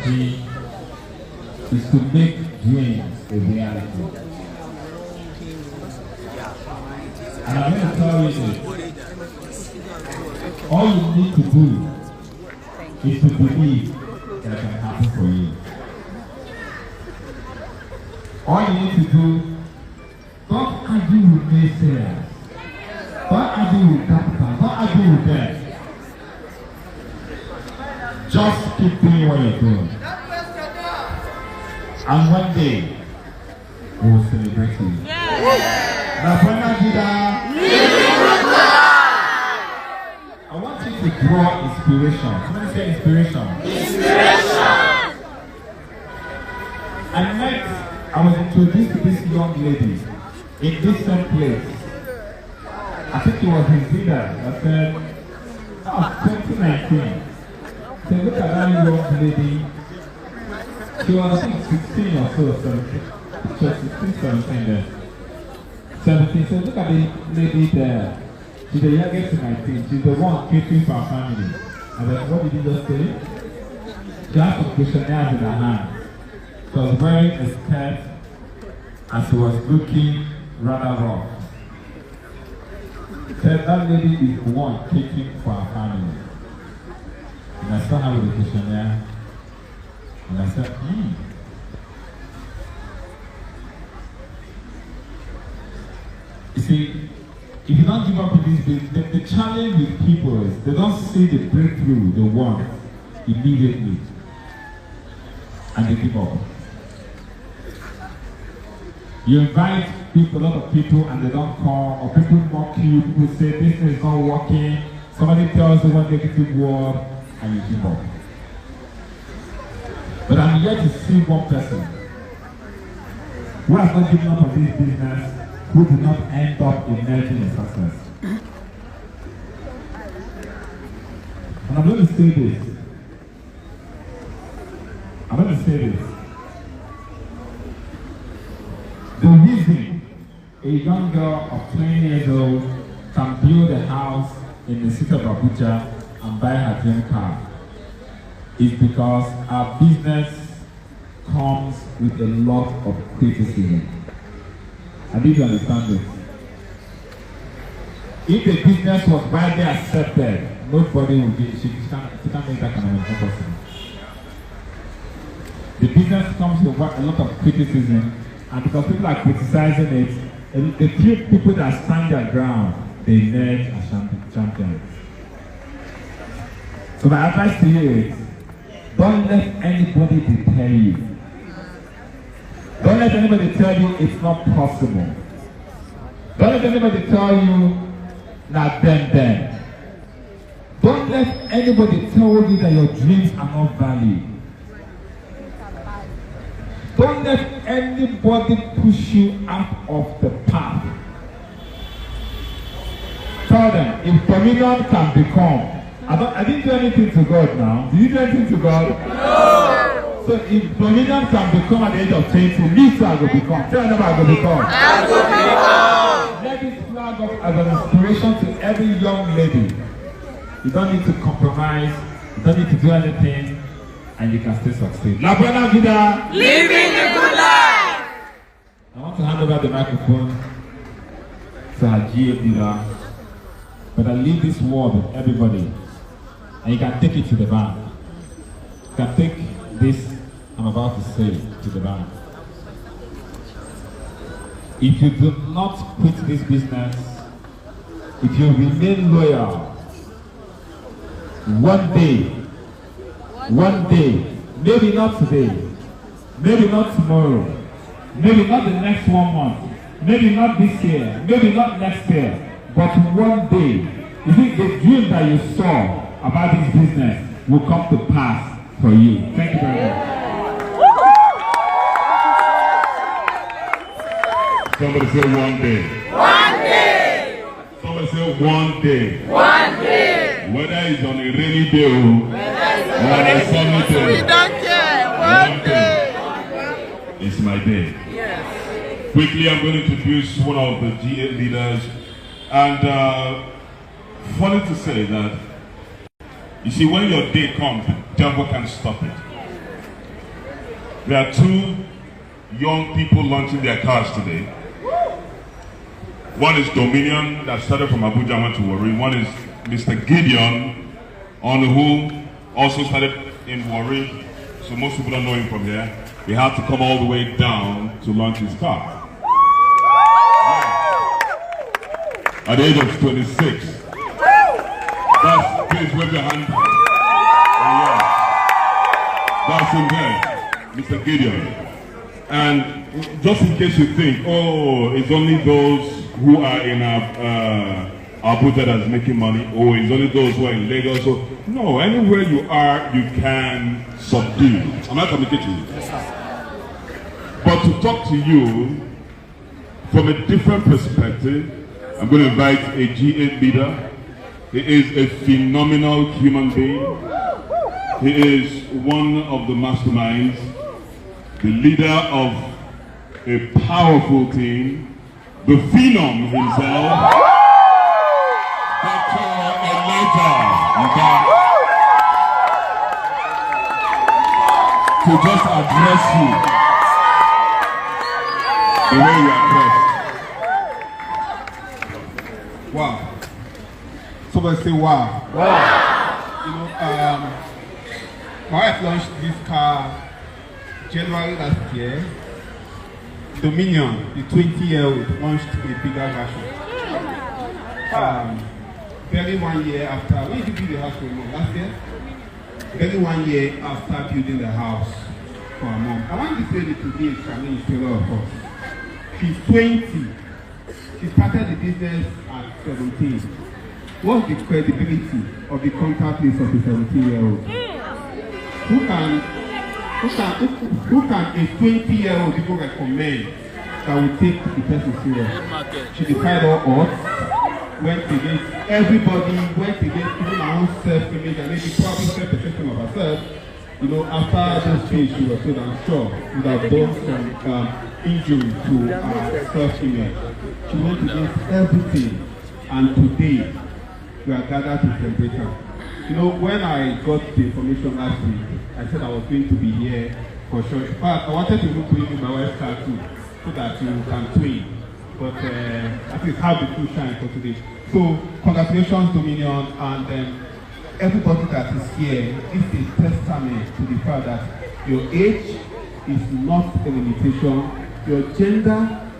dream is to make dreams a reality. And I'm going to tell you this. All you need to do is to believe that it can happen for you. All you need to do, don't argue with naysayers. Don't argue with capital. Don't argue with them. Just keep doing what you're doing. And one day, we'll celebrate you. VIDA. I want you to draw inspiration. Somebody say inspiration. Inspiration. And next, I was introduced to this young lady in this same place. I think it was in VIDA. I said, 2019. So look at that young lady. She was, I think, 16 or so, 17. She was 16, 17 there. 17. So look at the lady there. She's the youngest in my team. She's the one catering for our family. And then, what did you just say? She had some questionnaires in her hand. She was wearing a skirt and she was looking rather rough. Said that lady is the one catering for our family. And I saw her with the questionnaire. And I said, You see, if you don't give up with this business, the challenge with people is they don't see the breakthrough they want immediately. And they give up. You invite people, a lot of people, and they don't come, or people mock you, people say this is not working, somebody tells you one negative word, and you give up. But I'm here to see one person who has not given up on this business, who did not end up emerging in success. And I'm going to say this. The reason a young girl of 20 years old can build a house in the city of Abuja and buy her dream car is because our business comes with a lot of criticism. I think you understand this. If the business was widely accepted, nobody would be, she can't make that kind of impossible. The business comes with a lot of criticism, and because people are criticizing it, the few people that stand their ground, they emerge as champions. So my advice to you is, don't let anybody deter you. Don't let anybody tell you it's not possible. Don't let anybody tell you not them. Don't let anybody tell you that your dreams are not valid. Don't let anybody push you out of the path. Tell them, if dominion can become, I didn't do anything to God now. Did you do anything to God? No. So if dominion can become at the age of 20, me too I will become. Tell them I will become. I will become. Let this flag up as an inspiration to every young lady. You don't need to compromise. You don't need to do anything. And you can still succeed. BUENA VIDA. Living the good life. I want to hand over the microphone to our GA leader. But I leave this word with everybody. And you can take it to the bank. You can take this I'm about to say to the bank. If you do not quit this business, if you remain loyal, one day, maybe not today, maybe not tomorrow, maybe not the next 1 month, maybe not this year, maybe not next year, but one day, you think the dream that you saw about this business will come to pass for you. Thank you very much. Somebody say one day. One day. Somebody say one day. One day. Whether it's on a rainy day or on a sunny day. We don't care. One day. It's my day. Yes. Quickly, I'm going to introduce one of the GA leaders. And funny to say that, you see, when your day comes, the devil can stop it. There are two young people launching their cars today. One is Dominion that started from Abuja and went to Warri. One is Mr. Gideon, on who also started in Warri. So most people don't know him from here. He had to come all the way down to launch his car. At the age of 26. Please wave your hand. Yeah. That's him there, Mr. Gideon. And just in case you think, oh, it's only those who are in Abuja that's making money, or it's only those who are in Lagos. So, no, anywhere you are, you can subdue. Am I communicating? But to talk to you from a different perspective, I'm going to invite a G8 leader. He is a phenomenal human being. He is one of the masterminds, the leader of a powerful team, the phenom himself, Dr. Elijah Mba, to just address you the way you are addressed. Wow. Somebody say wow. Wow. You know, my wife launched this car January last year. Dominion, the 20-year-old, launched a bigger version. Barely 1 year after, when did you build the house for your mom? Last year? Barely 1 year after building the house for her mom. I want to say that today is challenge to a lot of us. She's 20. She started the business at 17. What's the credibility of the contact list of the 17-year-old? Who can a 20-year-old people recommend that will take the person serious? She defied all odds, went against everybody, went against even her own self-image and maybe probably self-perception of herself. You know, after those things she was told, I'm sure, would have done some injury to her self-image. She went against everything, and today we are gathered to celebrate her. You know, when I got the information last week, I said I was going to be here for sure. In fact, I wanted to look into my wife's car too, so that you can twin. But at least have the two shine for today. So, congratulations, Dominion, and everybody that is here. This is a testament to the fact that your age is not a limitation, your gender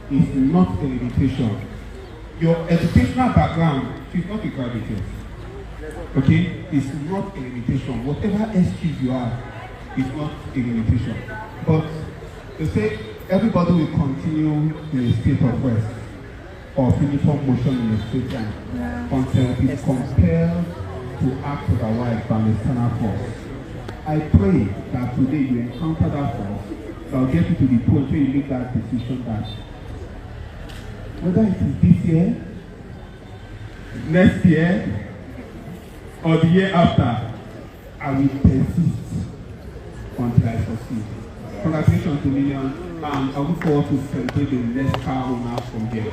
is not a limitation, your educational background is not a graduate. Okay, it's not a limitation. Whatever excuse you have is not a limitation. But to say everybody will continue in a state of rest or uniform motion in a straight line until it is compelled to act otherwise by an external force. I pray that today you encounter that force that will get you to the point where you make that decision that whether it is this year, next year, or the year after, I will persist until I succeed. Congratulations, Dominion, and I look forward to celebrate the next car owner from here.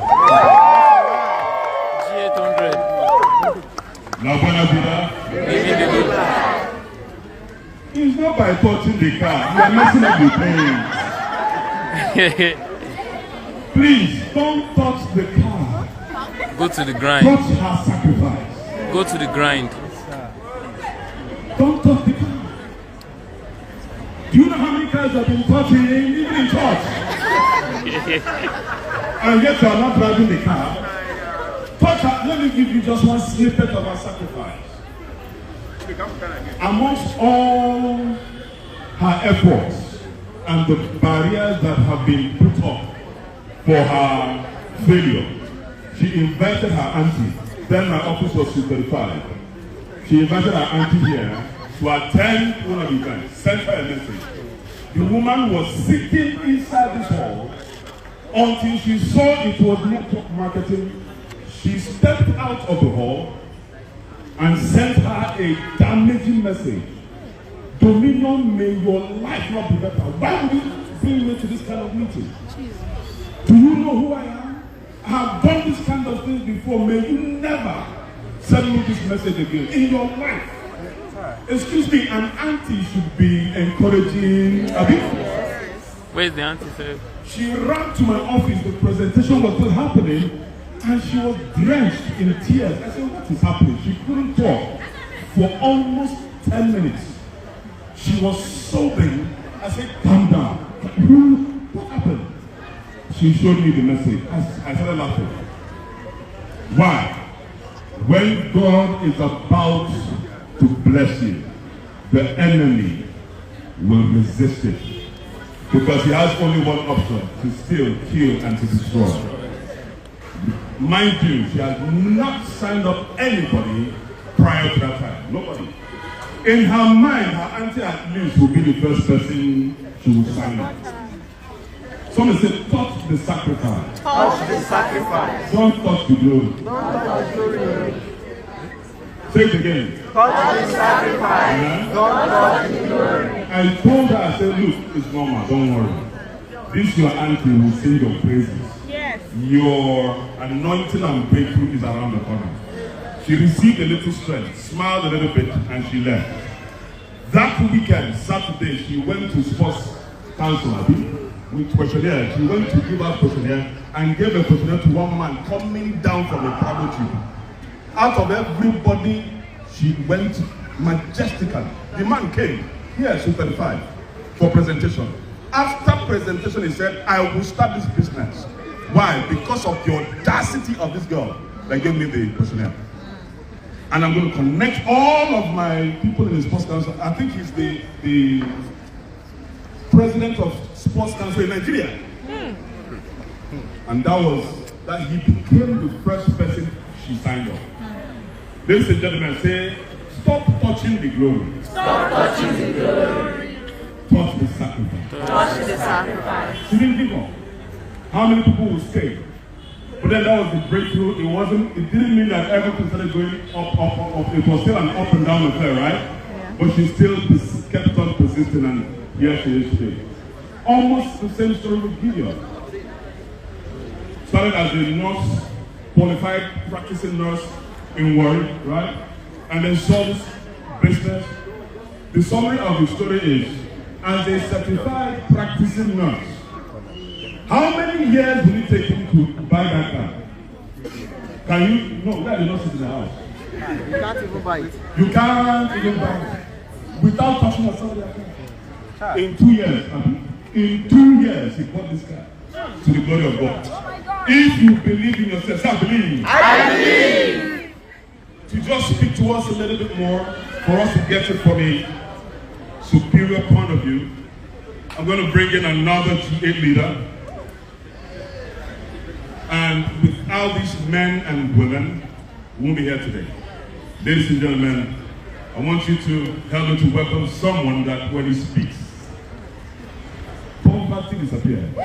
G800. Now, BUENA, VIDA. It's not by touching the car. You are messing up the paint. Please, don't touch the car. Go to the grind. Touch her sacrifice. Go to the grind. Don't touch the car. Do you know how many cars have been touching even in church? And yet you are not driving the car. Touch her. Let me give you just one snippet of her sacrifice. Amongst all her efforts and the barriers that have been put up for her failure, she invited her auntie. Then my office was 235. She invited her auntie here to attend one of the events, sent her a message. The woman was sitting inside this hall until she saw it was network marketing. She stepped out of the hall and sent her a damaging message. Dominion, may your life not be better. Why would you bring me to this kind of meeting? Do you know who I am? I have done this kind of thing before. May you never send me this message again in your life. Excuse me, an auntie should be encouraging. Where's the auntie, sir? She ran to my office. The presentation was still happening, and she was drenched in tears. I said, what is happening? She couldn't talk for almost 10 minutes. She was sobbing. I said, calm down. What happened? She showed me the message. I started laughing. Why? When God is about to bless you, the enemy will resist it. Because he has only one option: to steal, kill, and to destroy. Mind you, she has not signed up anybody prior to that time. Nobody. In her mind, her auntie at least will be the first person she will sign up. Someone said, touch the sacrifice. Touch the sacrifice. Don't touch the glory. Don't touch the glory. Say it again. Touch the sacrifice. Don't touch the glory. I told her, I said, look, it's normal, don't worry. This your auntie will sing your praises. Yes. Your anointing and breakthrough is around the corner. She received a little strength, smiled a little bit, and she left. That weekend, Saturday, she went to sports council, with questionnaire. She went to give out questionnaire and gave a questionnaire to one man coming down from a private trip. Out of everybody, she went majestically. The man came, here, she's 35, for presentation. After presentation, he said, I will start this business. Why? Because of the audacity of this girl that gave me the questionnaire. And I'm going to connect all of my people in the sports council. I think he's the president of sports council in Nigeria. And that he became the first person she signed up. Ladies and gentlemen, say, stop touching the glory. Stop touching the glory. Touch the sacrifice. Touch the sacrifice. She didn't give up. How many people will stay? But then that was the breakthrough. It didn't mean that everything started going up. It was still an up and down affair, right? Yeah. But she still kept on persisting, and here she is today. Almost the same story with Gideon. Started as a nurse, qualified practicing nurse in Warri, right? And then saw this business. The summary of the story is, as a certified practicing nurse, how many years will it take him to buy that car? Can you? No, that is not sitting in the house. You can't even buy it. You can't even buy it without touching a salary account. In 2 years, in 2 years, he bought this car to the glory of God. Oh my God. If you believe in yourself, I believe. I believe. To just speak to us a little bit more, for us to get it from a superior point of view, I'm going to bring in another G8 leader. And without these men and women, we won't be here today. Ladies and gentlemen, I want you to help me to welcome someone that when he speaks, poverty disappears. If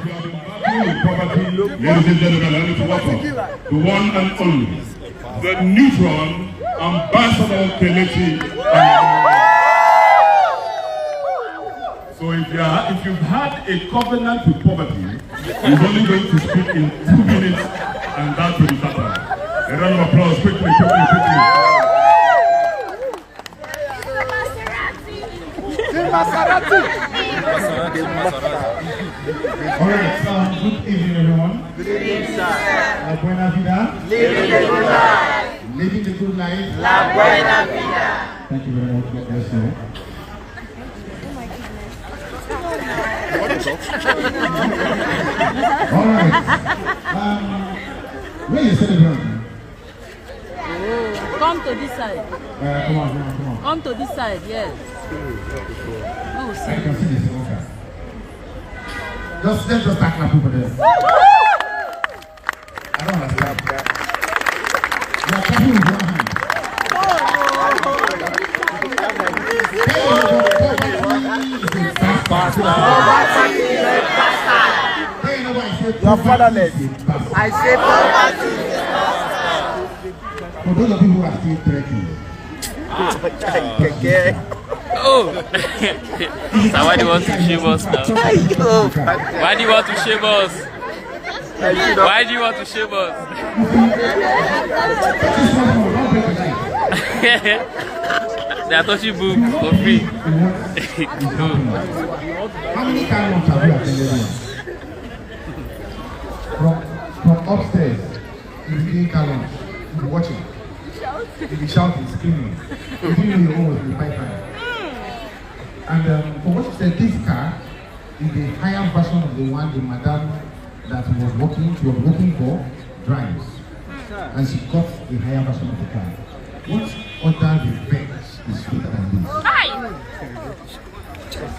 you have been battling with poverty, ladies and gentlemen, I need to welcome the one and only, the neutron, Ambassador Kelechi. So if you've had a covenant with poverty, he's only going to speak in 2 minutes, and that will be shattered. A round of applause, quickly. Alright, good evening everyone. Good evening, sir. La buena vida. Living the good life. Living the good life. La buena vida. Thank you very much. God bless you. Alright. Where you celebrating? Come to this side. Come on. Come to this side, yes. Oh, I can see this. Okay. Let's just start clapping for them. I don't understand. You are clapping with one hand. Your fatherless. I say poverty. For those of you who are still trekking. Oh! So why do you want to shame us now? Why do you want to shame us? Why do you want to shame us? They are touching boob for free. How many car launch have you attended? From upstairs, you'll be doing car launch. You'll be watching. You'll be shouting, screaming. You didn't know your own was in the pipeline. And for what you said, this car is the higher version of the one the madam that she was working for drives. And she got the higher version of the car. What other revenge is sweeter than this?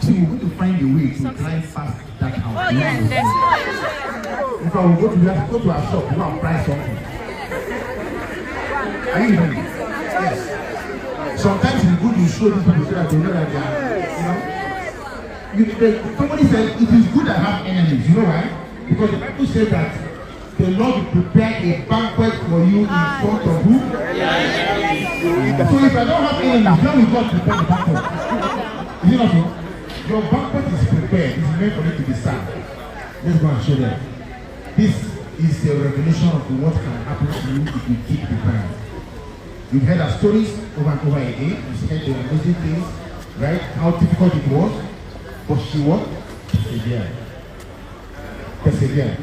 So we're going to find a way to drive past that house. Oh, yes, if I will go to our shop, we want to price something. Are you hearing me? Yes. Sometimes it's good to show these people so that they know that they are, somebody said, it is good to have enemies. You know why? Because the Bible says that the Lord will prepare a banquet for you in front of who? So if I don't have enemies, then we God prepare the banquet. Is it not so? Your banquet is prepared. It's meant for you to be served. Let's go and show them. This is a revelation of what can happen to you if you keep the plan. You've heard our stories over and over again. You said the amazing things, right? How difficult it was. But she what? Persevered. Persevered.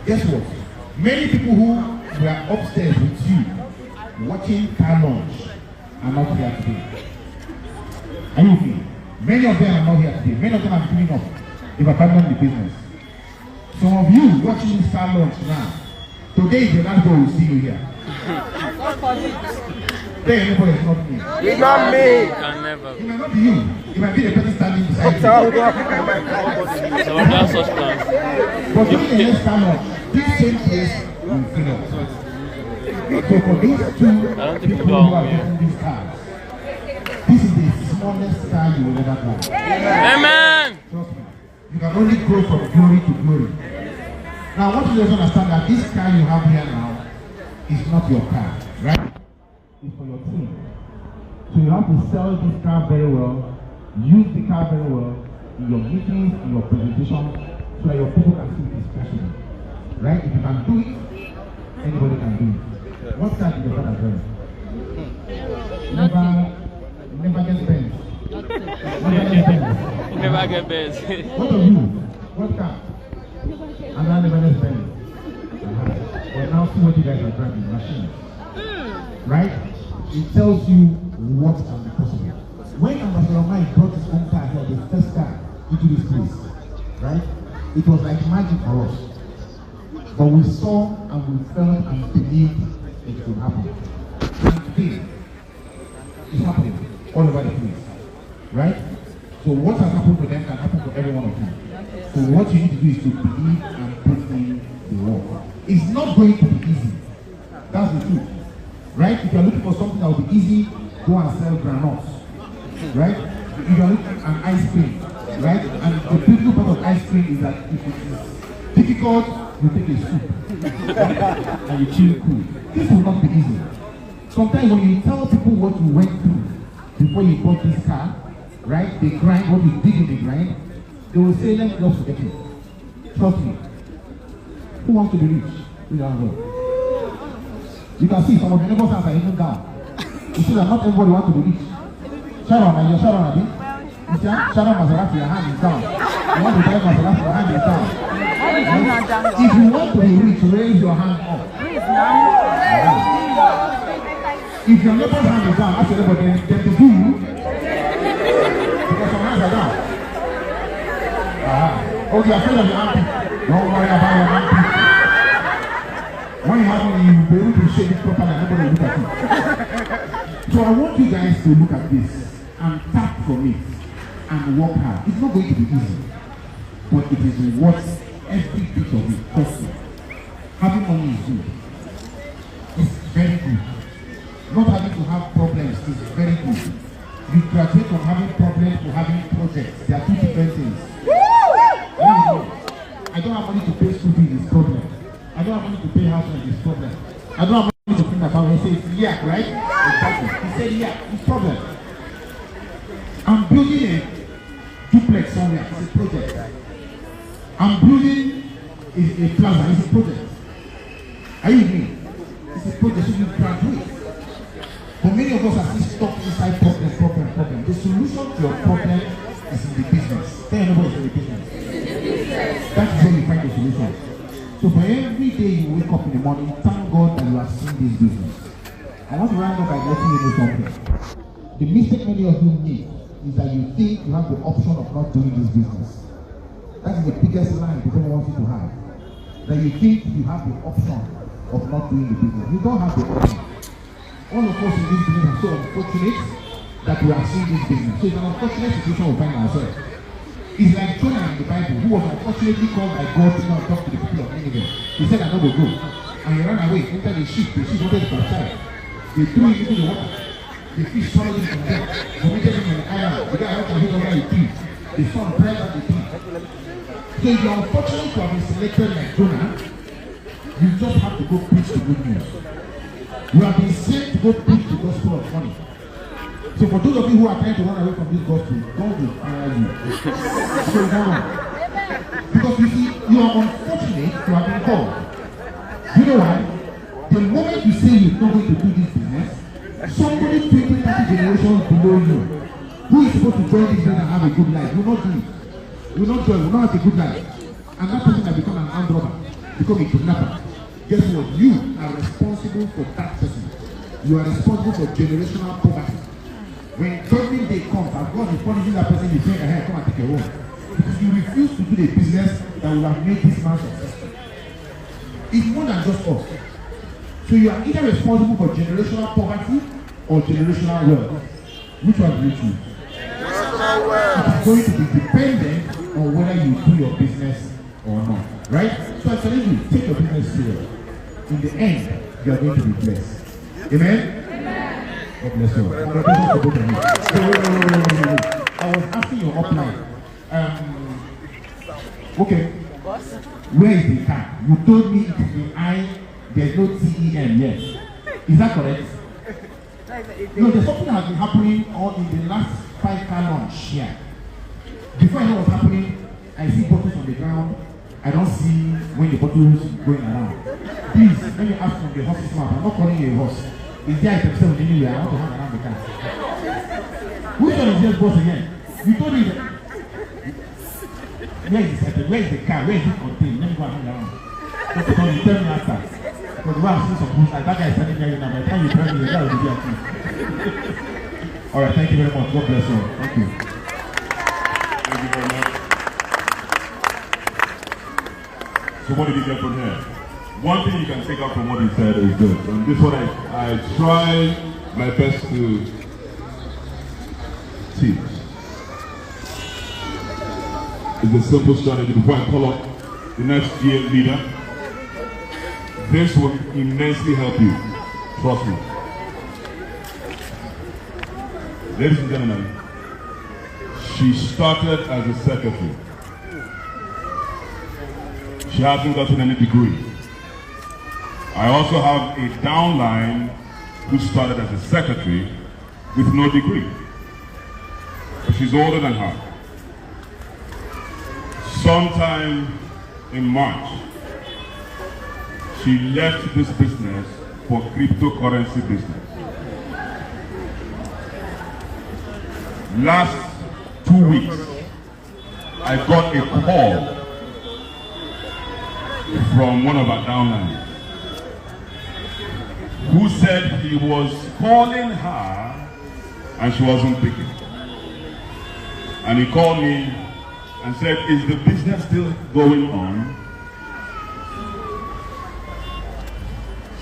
Guess what? Many people who were upstairs with you watching car launch are not here today. Are you with me? Many of them are not here today. Many of them are giving up. They've abandoned the business. Some of you watching this car launch now, today is the last day we'll see you here. There anybody is not me. It's not me. It can never. It might not be you. It might be the person standing beside you. So that's such plans. But during the next car launch, this same place will fill up. So for these two people who are getting these cars, this is the smallest car you will ever drive. Amen. Trust me. You can only grow from glory to glory. Now I want you to understand that this car you have here now is not your car, right? It's for your team. So you have to sell this car very well, use the car very well in your meetings, in your presentation, so that your people can see it is possible. Right? If you can do it, anybody can do it. What car did your father drive? Never get bent. Never get best. What of you? What car? And then never get bent. But now see what you guys are driving, machines. Right? It tells you what can be possible. When Ambassador Mike brought his own car here, the first car into this place, right? It was like magic for us. But we saw and we felt and believed it could happen. And today, it's happening all over the place. Right? So what has happened to them can happen to every one of you. So what you need to do is to believe and put in the work. It's not going to be easy. That's the truth. Right? If you're looking for something that will be easy, go and sell granules. Right? If you're looking at an ice cream, right? And the beautiful part of ice cream is that if it is difficult, you take a soup. And you chill cool. This will not be easy. Sometimes when you tell people what you went through before you bought this car, right? They grind what you did in the grind, they will say, let's just forget it. Trust me. Who wants to be rich? We don't know. You can see some of the neighbors' hands are even down. You see that not everybody wants to be rich. Sharon, are you Sharon, Abi? You see, Sharon Maserati, your hand is down. You want to drive Maserati, your hand is down. Right? If you want to be rich, raise your hand up. If your neighbor's hand is down, ask your neighbor, then to do you. Because some hands are down. Oh, you're afraid of your armpit. Don't worry about your armpit. When you have money, you will be able to shake it properly and nobody will look at it. So I want you guys to look at this and tap from it and work hard. It's not going to be easy, but it is worth every bit of it. Trust me. Having money is good. It's very good. Not having to have problems is very good. You graduate from having problems to having projects. They are two different things. I don't have money to pay school fees, it's problem. I don't have money to pay house rent, it's problem. I don't have money to think about when he says yeah, right? Exactly. He said yeah, it's problem. I'm building a duplex somewhere, it's a project. I'm building a plaza, it's a project. Are you with me? It's a project, so you graduate. But many of us are still stuck inside problems. problem is in the business. Tell nobody it's in the business. That's where you find the solution. So for every day you wake up in the morning, thank God that you have seen this business. I want to round up by letting you know something. The mistake many of you make is that you think you have the option of not doing this business. That is the biggest lie people want you to have. That you think you have the option of not doing the business. You don't have the option. All of us in this business are so unfortunate that we have seen this business. So it's an unfortunate situation we find ourselves. It's like Jonah in the Bible, who was unfortunately called by God to come and talk to the people of Nineveh. He said, "I know the go." And he ran away, entered the ship wanted to baptize. They threw him into the water. The fish swallowed him from there. Vomited him on the island. The guy went and hid under a tree. The sun burned out the tree. So if you are unfortunate to have been selected like Jonah, you just have to go preach the good news. You have been sent to go preach the gospel of money. So for those of you who are trying to run away from this gospel, God will fire you. So you don't run. Because you see, you are unfortunate to have been called. You know why? The moment you say you're not going to do this business, somebody 20, 30 generations below you, who is supposed to join this business and have a good life, will not do it. Will not join, will not have a good life. And that person has become an armed robber, become a kidnapper. Guess what? You are responsible for that person. You are responsible for generational poverty. When judgment day comes, and God is punishing that person, you say, "Hey, come and take your own." Because you refuse to do the business that will have made this man successful. It's more than just us. So you are either responsible for generational poverty or generational wealth. Which one do you choose? Generational wealth. It's going to be dependent on whether you do your business or not. Right? So I tell you, take your business serious. In the end, you are going to be blessed. Amen? God bless you. I was asking your upline. Okay. Where is the car? You told me it is the I. There's no TEM yet. Is that correct? No, there's something that has been happening all in the last 5-car launch here. Before I know what's happening, I see bottles on the ground. I don't see when the bottles going around. Please, let me ask from the horse's mouth. I'm not calling you a horse. Is there a person anywhere? I want to hang around the car. Which one is this boss again? You told me that. Where is the second? Where is the car? Where is it contained? Let me go and hang around. Just because you tell me after. Because the way I've seen some books, like that guy is standing there now. By the time you tell me, the guy will be at least. Alright, thank you very much. God bless you. Thank you. Thank you very much. So what did you get from here? One thing you can take out from what he said is good. And this is what I try my best to teach. It's a simple strategy. Before I call up the next year leader, this will immensely help you. Trust me. Ladies and gentlemen, she started as a secretary. She hasn't gotten any degree. I also have a downline who started as a secretary with no degree. But she's older than her. Sometime in March, she left this business for cryptocurrency business. Last 2 weeks, I got a call from one of our downlines who said he was calling her and she wasn't picking. And he called me and said, "Is the business still going on?"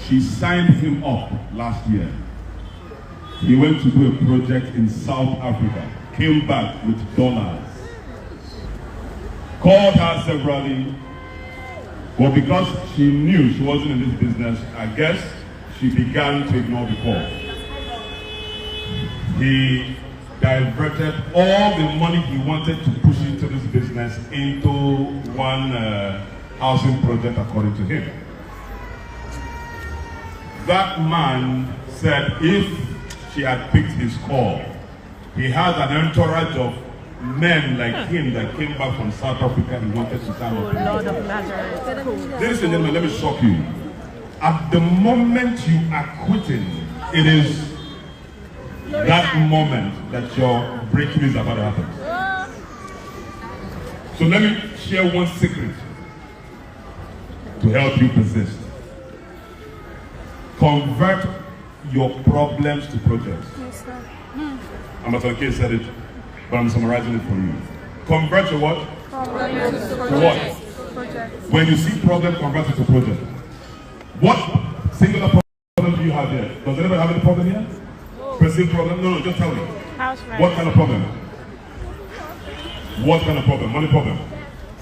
She signed him up last year. He went to do a project in South Africa, came back with dollars. Called her severally, but because she knew she wasn't in this business, I guess she began to ignore the call. He diverted all the money he wanted to push into this business into one housing project, according to him. That man said if she had picked his call, he had an entourage of men like him that came back from South Africa. He wanted to stand up. Lord of Nazareth. Ladies and gentlemen, let me shock you. At the moment you are quitting, it is that moment that your breaking news about to happen. So let me share one secret to help you persist. Convert your problems to projects. Ambassador K said it, but I'm summarizing it for you. Convert your what? Problems to what? projects. When you see problem, convert it to project. What singular problem do you have here? Does anybody have any problem here? Perceived problem? No, just tell me. House rent. What kind of problem? What kind of problem? Money problem?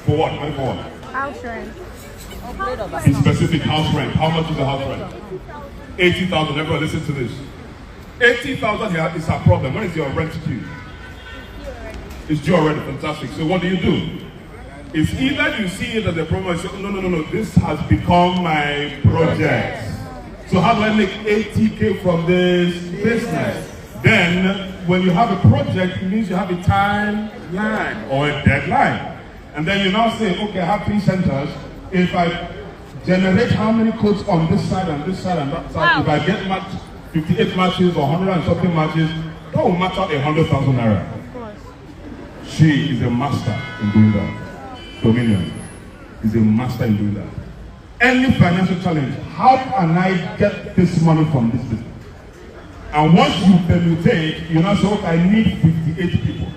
For what? Money for what? House rent. In specific, house rent. How much is the house rent? 80,000. Everyone listen to this. 80,000 here is a problem. When is your rent due? It's due already. Fantastic. So what do? It's either you see it as a problem and say, no, this has become my project. So how do I make 80K from this business? Then, when you have a project, it means you have a timeline or a deadline. And then you now say, okay, I have 3 centers. If I generate how many codes on this side and this side and that side, if I get 58 matches or 100 and something matches, that will match out 100,000 naira. She is a master in doing that. Dominion is a master in doing that. Any financial challenge, how can I get this money from this business? And once you permutate, you now say, okay, I need 58 people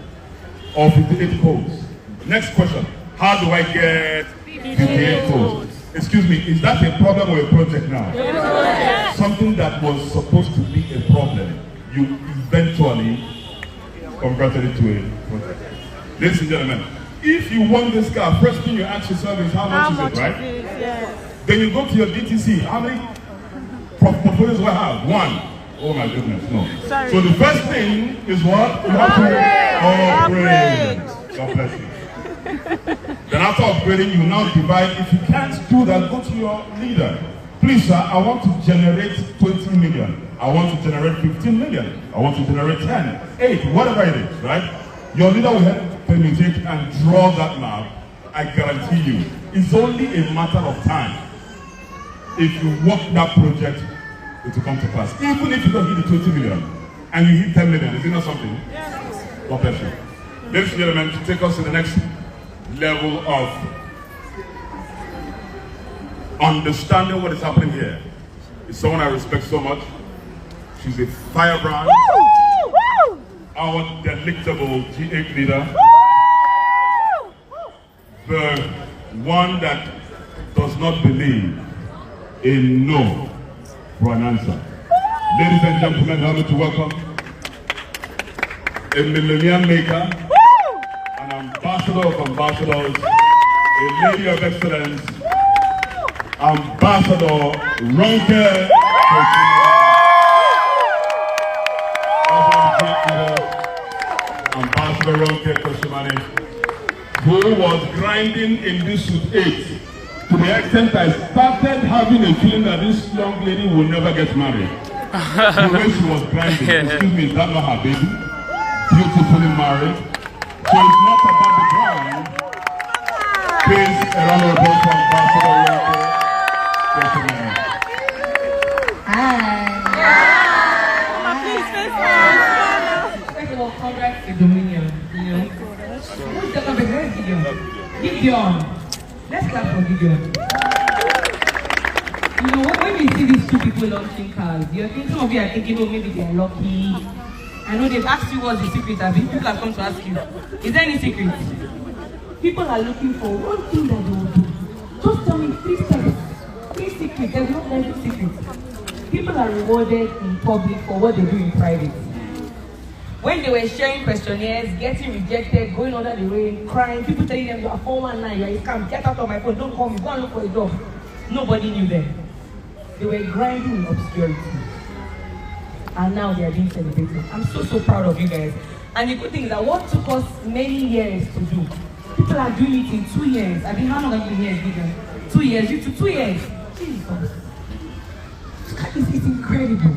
or 58 codes. Next question, how do I get 58 codes? Excuse me, is that a problem or a project now? Yes. Something that was supposed to be a problem, you eventually converted it to a project. Ladies and gentlemen, if you want this car, first thing you ask yourself is how much is it, right? Yes. Then you go to your DTC. How many portfolios do I have? 1. Oh my goodness, no. Sorry. So the first thing is what? You have to upgrade. God bless you. Then after upgrading, you now divide. If you can't do that, go to your leader. Please, sir, I want to generate 20 million. I want to generate 15 million. I want to generate 10, 8, whatever it is, right? Your leader will help permutate and draw that map. I guarantee you, it's only a matter of time. If you work that project, it will come to pass. Even if you don't hit the 20 million and you hit 10 million, is it not something? Yes. God bless you. Ladies and gentlemen, to take us to the next level of understanding what is happening here is someone I respect so much. She's a firebrand, our delectable G8 leader, the one that does not believe in no for an answer. Ladies and gentlemen, allow me to welcome a millennium maker, an ambassador of ambassadors, a lady of excellence, Ambassador Ronke. Ambassador Ronke Koshimani, who was grinding in this suit 8 to the extent I started having a feeling that this young lady will never get married. The way she was grinding, excuse me, is that not her baby? Beautifully married. So it's not about the grind. Please, a round of applause for Ambassador Ronke Koshimani. First of all, congrats to Dominion. Who's the number? Where is Gideon? Gideon. Let's clap for Gideon. When you see these 2 people launching cars, you're thinking, some of you are thinking, oh, maybe they're lucky. I know they've asked you what's the secret. People have come to ask you, is there any secret? People are looking for one thing that they will do. Just tell me 3 steps, 3 secrets. There's no every secret. People are rewarded in public for what they do in private. When they were sharing questionnaires, getting rejected, going under the rain, crying, people telling them you are 419, you are a scam, get out of my phone, don't call me, go and look for a job. Nobody knew them. They were grinding in obscurity. And now they are being celebrated. I'm so proud of you guys. And the good thing is that what took us many years to do, people are doing it in 2 years. I mean, how long have you been here, Gideon? 2 years, you 2 years. Jesus. It's incredible.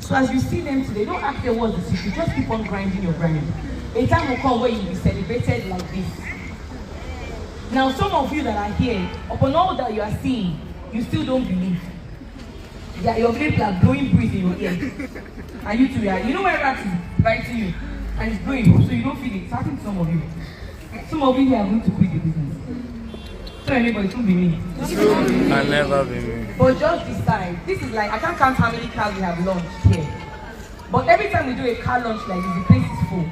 So as you see them today, don't ask them what's the secret, just keep on grinding your grind. A time will come where you'll be celebrated like this. Now some of you that are here, upon all that you are seeing, you still don't believe. That your people are blowing breeze in your ear. And you too, you know where rat is biting you? and it's growing, so you don't feel it. It's happening to some of you. Some of you here are going to quit the business. So anybody, it won't be me. I'll never be me. But just this time, this is like, I can't count how many cars we have launched here. But every time we do a car launch like this, the place is full.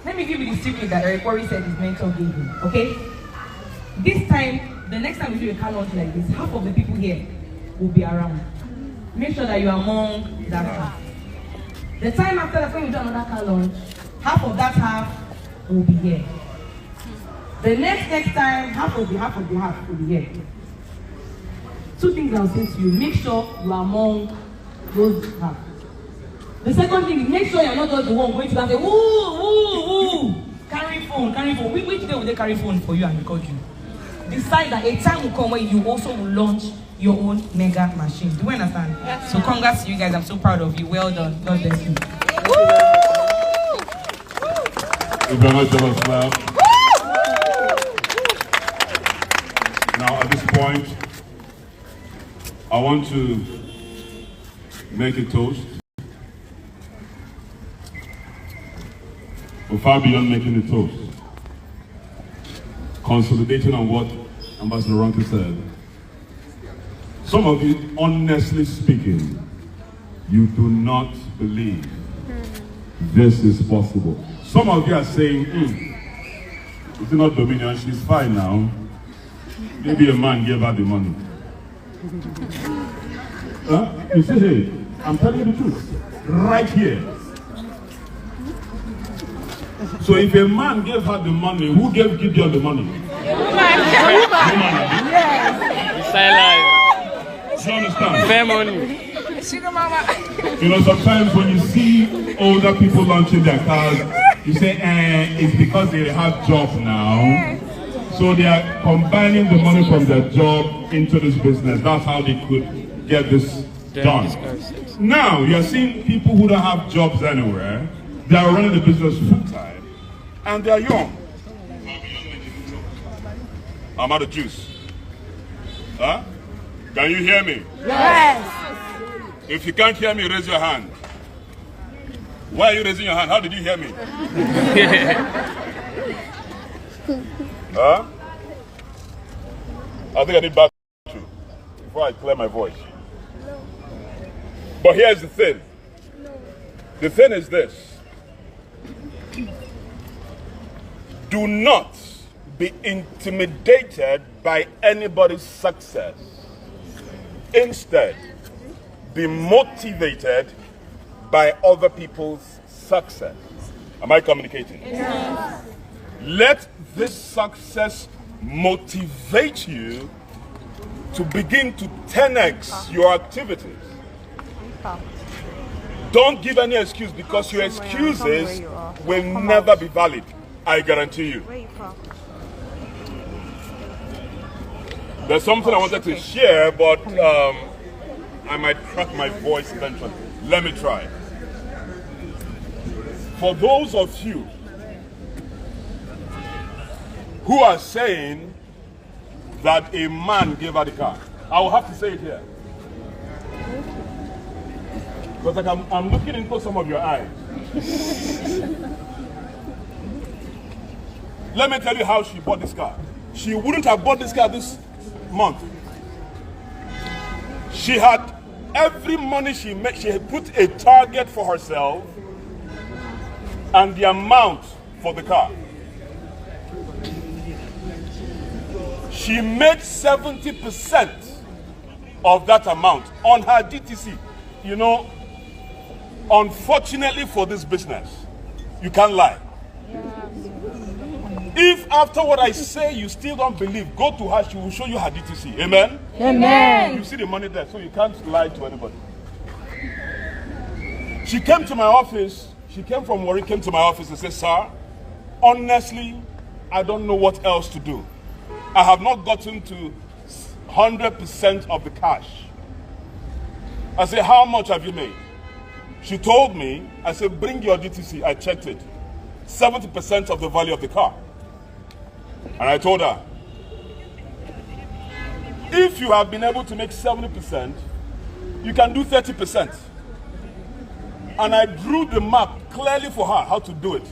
Let me give you the secret that Eric Worre said his mentor gave him, okay? This time, the next time we do a car launch like this, half of the people here will be around. Make sure that you're among that half. The time after that, when we do another car launch, half of that half will be here. The next time, half will be here. Two things I'll say to you. Make sure you are among those half. The second thing is make sure you're not just the one going to say, woo, carry phone. Which day will they carry phone for you and record you? Decide that a time will come when you also will launch your own mega machine. Do you understand? Yes. So congrats to you guys. I'm so proud of you. Well done. God bless you. Now at this point, I want to make a toast. But far beyond making a toast, consolidating on what Ambassador Ronke said. Some of you, honestly speaking, you do not believe this is possible. Some of you are saying, it's not Dominion, she's fine now. Maybe a man gave her the money. You say, hey, I'm telling you the truth. Right here. So if a man gave her the money, who gave Gideon the money? Silence. Do you understand? Fair money. You know, sometimes when you see older people launching their cars, you say, it's because they have jobs now. So they are combining the money from their job into this business. That's how they could get this done. Now, you're seeing people who don't have jobs anywhere. They are running the business full time. And they are young. I'm out of juice. Huh? Can you hear me? Yes. If you can't hear me, raise your hand. Why are you raising your hand? How did you hear me? Huh? I think I need back to before I clear my voice. But here's the thing. The thing is this. Do not be intimidated by anybody's success. Instead, be motivated by other people's success. Am I communicating? Yes. Let this success motivate you to begin to 10x your activities. Don't give any excuse, because your excuses will never be valid. I guarantee you. There's something I wanted to share, but I might crack my voice eventually. Let me try. For those of you who are saying that a man gave her the car, I will have to say it here. Because like I'm looking into some of your eyes. Let me tell you how she bought this car. She wouldn't have bought this car this month. She had every money she made, she had put a target for herself and the amount for the car. She made 70% of that amount on her DTC. You know, unfortunately for this business, you can't lie. If after what I say you still don't believe, go to her, she will show you her DTC. Amen? Amen. You see the money there, so you can't lie to anybody. She came to my office, she came from Warri, came to my office and said, sir, honestly, I don't know what else to do. I have not gotten to 100% of the cash. I said, how much have you made? She told me, I said, bring your DTC. I checked it. 70% of the value of the car. And I told her, if you have been able to make 70%, you can do 30%. And I drew the map clearly for her how to do it.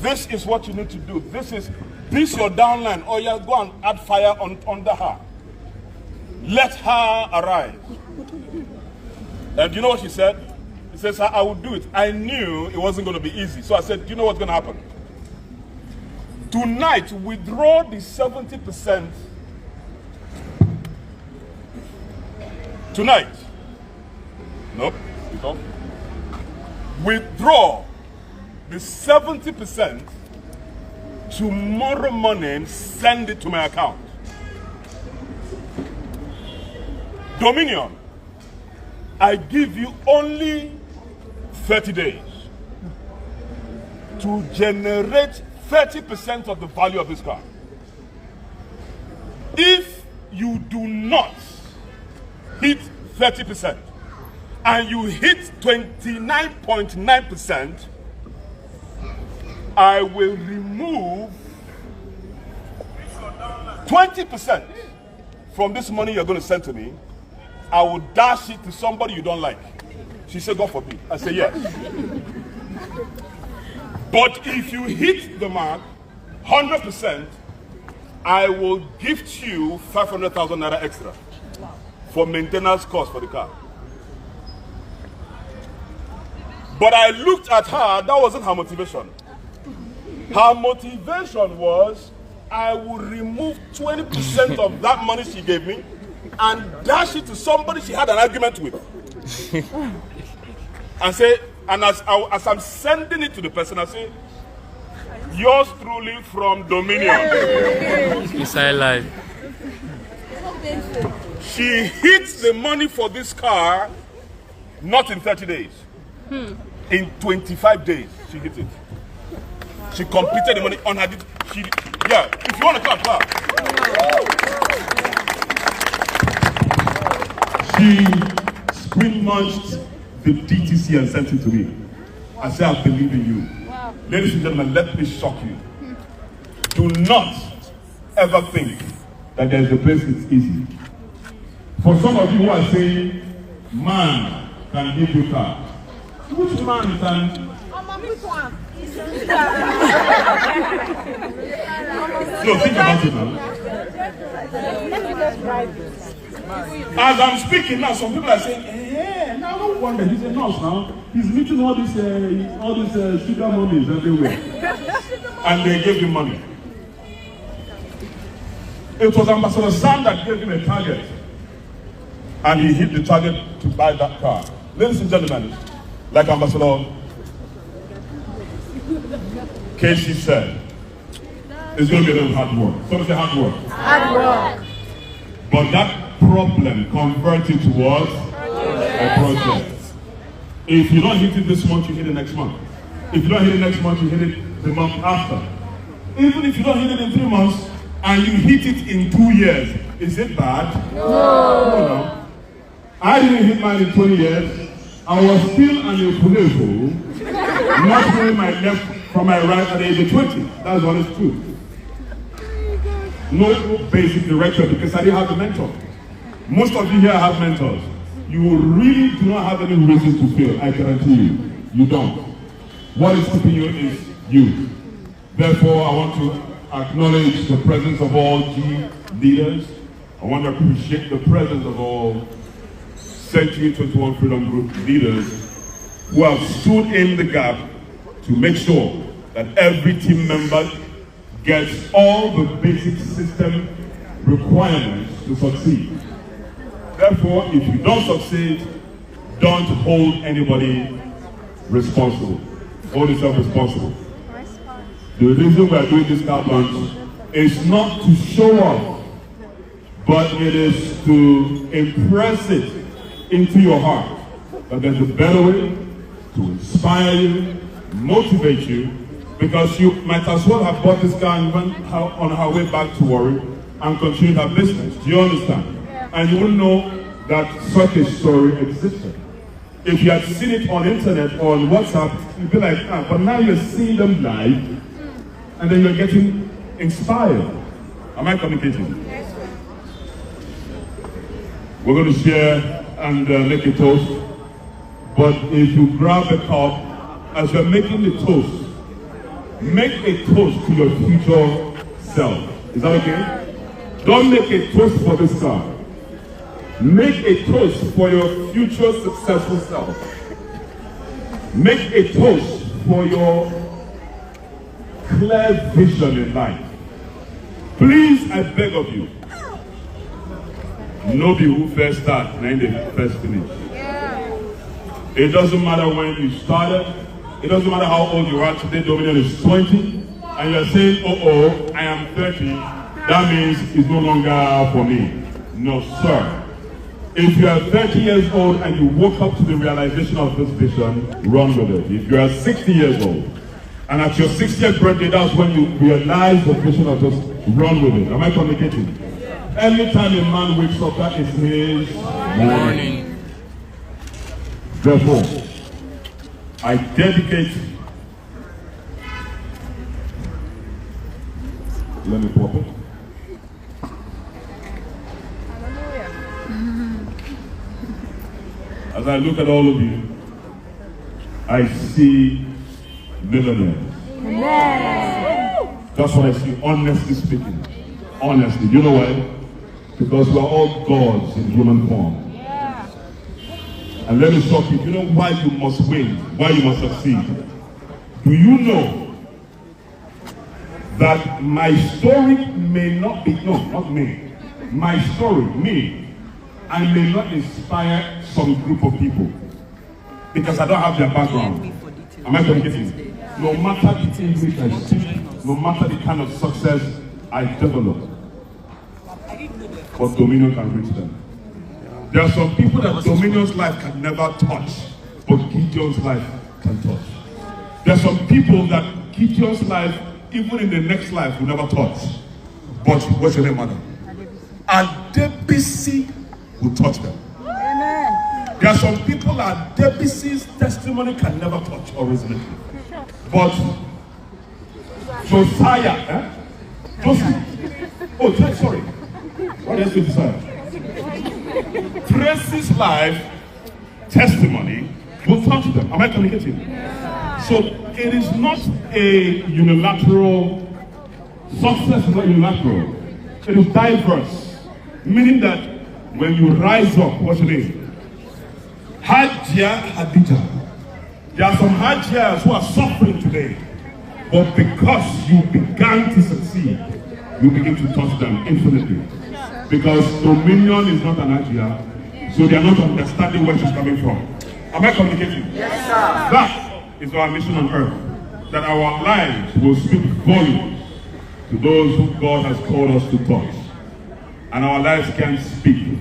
This is what you need to do. This your downline. Or you go and add fire under her. Let her arise. And you know what she said? She says, I will do it. I knew it wasn't going to be easy. So I said, do you know what's going to happen? Tonight, withdraw the 70%. Tonight. Nope. Withdraw the 70%. Tomorrow morning, send it to my account. Dominion, I give you only 30 days to generate 30% of the value of this car. If you do not hit 30% and you hit 29.9%, I will remove 20% from this money you're going to send to me. I will dash it to somebody you don't like. She said, God forbid. I said, yes. But if you hit the mark, 100%, I will gift you 500,000 naira extra for maintenance cost for the car. But I looked at her, that wasn't her motivation. Her motivation was, I will remove 20% of that money she gave me and dash it to somebody she had an argument with. And say, and as I'm sending it to the person, I say, yours truly from Dominion. Inside life. She hits the money for this car not in 30 days. In 25 days, she hit it. She completed the money on her. Yeah, if you want to clap, clap. She sprint-launched the DTC and sent it to me. I said, I believe in you. Wow. Ladies and gentlemen, let me shock you. Do not ever think that there's a place that's easy. For some of you who are saying, man can give you car. Which man can? No, think about it now. As I'm speaking now, some people are saying, now no wonder he's a nurse now. He's meeting all these sugar mummies everywhere. And they gave him money. It was Ambassador Sam that gave him a target. And he hit the target to buy that car. Ladies and gentlemen, like Ambassador Casey said, it's going to be a little hard work. Somebody say hard work. Hard work. But that problem converted towards a project. If you don't hit it this month, you hit it next month. If you don't hit it next month, you hit it the month after. Even if you don't hit it in 3 months and you hit it in 2 years, is it bad? No. I didn't hit mine in 20 years. I was still an Epulevo, not knowing my left from my right at the age of 20. That's what is true. No basic direction because I didn't have a mentor. Most of you here have mentors. You really do not have any reason to fail, I guarantee you. You don't. What is keeping you is you. Therefore, I want to acknowledge the presence of all G leaders. I want to appreciate the presence of all Century 21 Freedom Group leaders who have stood in the gap to make sure that every team member gets all the basic system requirements to succeed. Therefore, if you don't succeed, don't hold anybody responsible. Hold yourself responsible. The reason we are doing this car launch is not to show off, but it is to impress it into your heart that there's a better way to inspire you, motivate you, because you might as well have bought this car and went on her way back to Warri and continued her business. Do you understand? Yeah. And you wouldn't know that such a story existed. If you had seen it on internet or on WhatsApp, you'd be like, but now you're seeing them live, and then you're getting inspired. Am I communicating? Yes. We're going to share and make a toast, but if you grab a cup, as you're making the toast, make a toast to your future self. Is that okay? Don't make a toast for this car. Make a toast for your future successful self. Make a toast for your clear vision in life. Please, I beg of you, nobody who first start, and they first finish. It doesn't matter when you started. It doesn't matter how old you are today. Dominion is 20, and you're saying, "Oh, I am 30." That means it's no longer for me. No, sir. If you are 30 years old and you woke up to the realization of this vision, run with it. If you are 60 years old, and at your 60th birthday, that's when you realize the vision of this, run with it. Am I communicating? Every time a man wakes up, that is his morning. Therefore, I dedicate. Let me pop it. As I look at all of you, I see millionaires. That's what I see, honestly speaking. Honestly. You know why? Because we are all gods in human form. And let me shock you. You know why you must win? Why you must succeed? Do you know that my story may not be, no, not me. My story, me, I may not inspire some group of people because I don't have their background. Am I communicating? No matter the English I speak, no matter the kind of success I develop, but Dominion can reach them. There are some people that Dominion's life can never touch, but Gideon's life can touch. There are some people that Gideon's life, even in the next life, will never touch. But what's your name, madam? Adebisi will touch them. Amen. There are some people that Debisi's testimony can never touch or resonate with. But Josiah, Joseph, oh, sorry. What else did you say? Tracy's life testimony will touch them. Am I communicating? So it is not a unilateral, success is not unilateral. It is diverse. Meaning that when you rise up, what's your name? Hajia Hadija. There are some Hajias who are suffering today. But because you began to succeed, you begin to touch them infinitely. Because Dominion is not an Hajia, so they are not understanding where she's coming from. Am I communicating? Yes, sir. That is our mission on earth. That our lives will speak volumes to those who God has called us to touch. And our lives can't speak